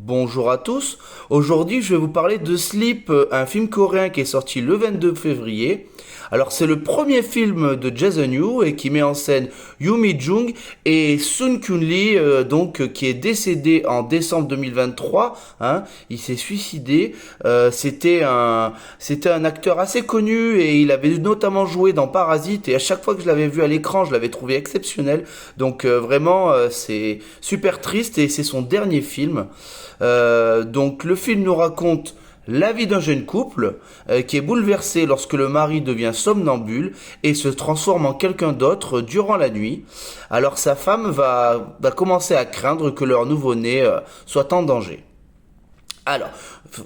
Bonjour à tous. Aujourd'hui, je vais vous parler de Sleep, un film coréen qui est sorti le 22 février. Alors, c'est le premier film de Jason Yu et qui met en scène Yoo Mi-jung et Sun Kyun Lee, qui est décédé en décembre 2023. Hein, il s'est suicidé. C'était un acteur assez connu et il avait notamment joué dans Parasite. Et à chaque fois que je l'avais vu à l'écran, je l'avais trouvé exceptionnel. C'est super triste et c'est son dernier film. Donc le film nous raconte la vie d'un jeune couple qui est bouleversé lorsque le mari devient somnambule et se transforme en quelqu'un d'autre durant la nuit. Alors sa femme va commencer à craindre que leur nouveau-né soit en danger. Alors,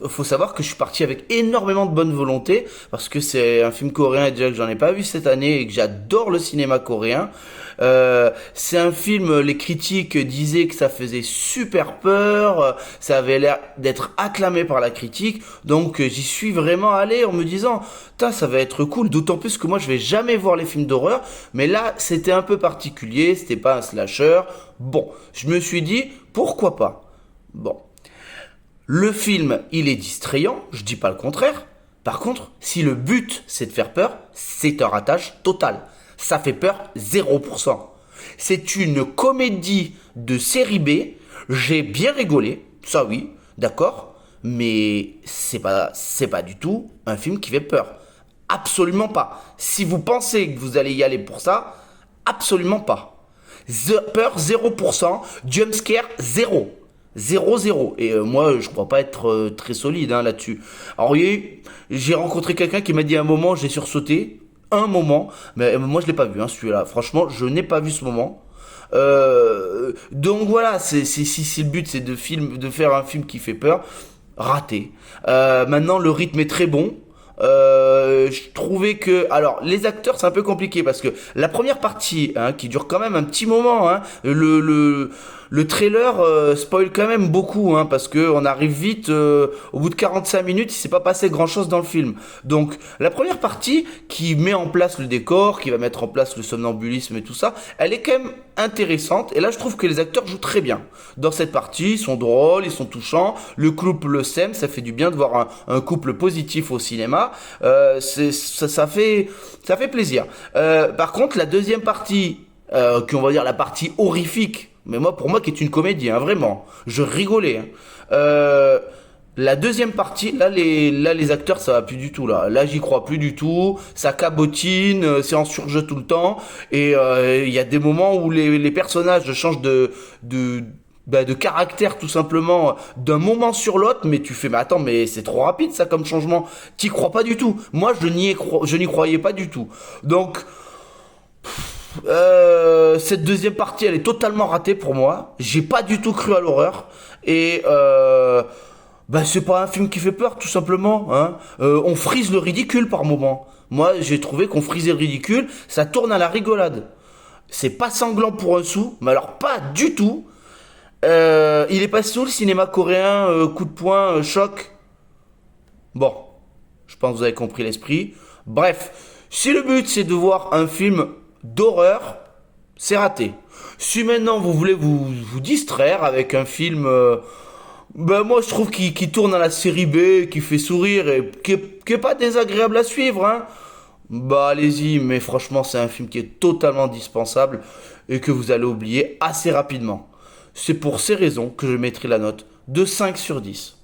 faut savoir que je suis parti avec énormément de bonne volonté parce que c'est un film coréen et déjà que j'en ai pas vu cette année et que j'adore le cinéma coréen. C'est un film, les critiques disaient que ça faisait super peur, ça avait l'air d'être acclamé par la critique, donc j'y suis vraiment allé en me disant, putain, ça va être cool, d'autant plus que moi je vais jamais voir les films d'horreur, mais là c'était un peu particulier, c'était pas un slasher. Bon, je me suis dit, pourquoi pas. Bon. Le film, il est distrayant, je dis pas le contraire. Par contre, si le but c'est de faire peur, c'est un ratage total. Ça fait peur 0%. C'est une comédie de série B. J'ai bien rigolé, ça oui, d'accord, mais c'est pas du tout un film qui fait peur. Absolument pas. Si vous pensez que vous allez y aller pour ça, absolument pas. Peur 0%, jumpscare 0. 0-0. Et moi, je crois pas être très solide là-dessus. Alors, j'ai rencontré quelqu'un qui m'a dit à un moment, j'ai sursauté. Un moment. Mais moi, je l'ai pas vu, celui-là. Franchement, je n'ai pas vu ce moment. Donc voilà, si le but c'est de faire un film qui fait peur, raté. Maintenant, le rythme est très bon. Je trouvais que, alors, les acteurs c'est un peu compliqué parce que la première partie, qui dure quand même un petit moment, le trailer spoil quand même beaucoup, parce que on arrive vite, au bout de 45 minutes, il s'est pas passé grand chose dans le film. Donc, la première partie qui met en place le décor, qui va mettre en place le somnambulisme et tout ça, elle est quand même intéressante. Et là, je trouve que les acteurs jouent très bien. Dans cette partie, ils sont drôles, ils sont touchants. Le couple s'aime, ça fait du bien de voir un couple positif au cinéma. Ça fait plaisir. Par contre, la deuxième partie, qu'on va dire la partie horrifique, mais pour moi qui est une comédie, vraiment, je rigolais. La deuxième partie, là les acteurs ça va plus du tout là. Là j'y crois plus du tout. Ça cabotine, c'est en surjeu tout le temps. Et il y a des moments où les personnages changent de caractère tout simplement d'un moment sur l'autre, mais tu fais mais attends, mais c'est trop rapide ça comme changement. T'y crois pas du tout. Moi je n'y croyais pas du tout. Donc cette deuxième partie elle est totalement ratée pour moi. J'ai pas du tout cru à l'horreur et c'est pas un film qui fait peur tout simplement. On frise le ridicule par moment. Moi j'ai trouvé qu'on frisait le ridicule, ça tourne à la rigolade. C'est pas sanglant pour un sou, mais alors pas du tout. Il est passé où le cinéma coréen, coup de poing, choc. Bon, je pense que vous avez compris l'esprit. Bref, si le but c'est de voir un film d'horreur, c'est raté. Si maintenant vous voulez vous distraire avec un film, moi je trouve qu'il tourne à la série B, qui fait sourire et qui est pas désagréable à suivre, bah allez-y, mais franchement c'est un film qui est totalement dispensable et que vous allez oublier assez rapidement. C'est pour ces raisons que je mettrai la note de 5 sur 10.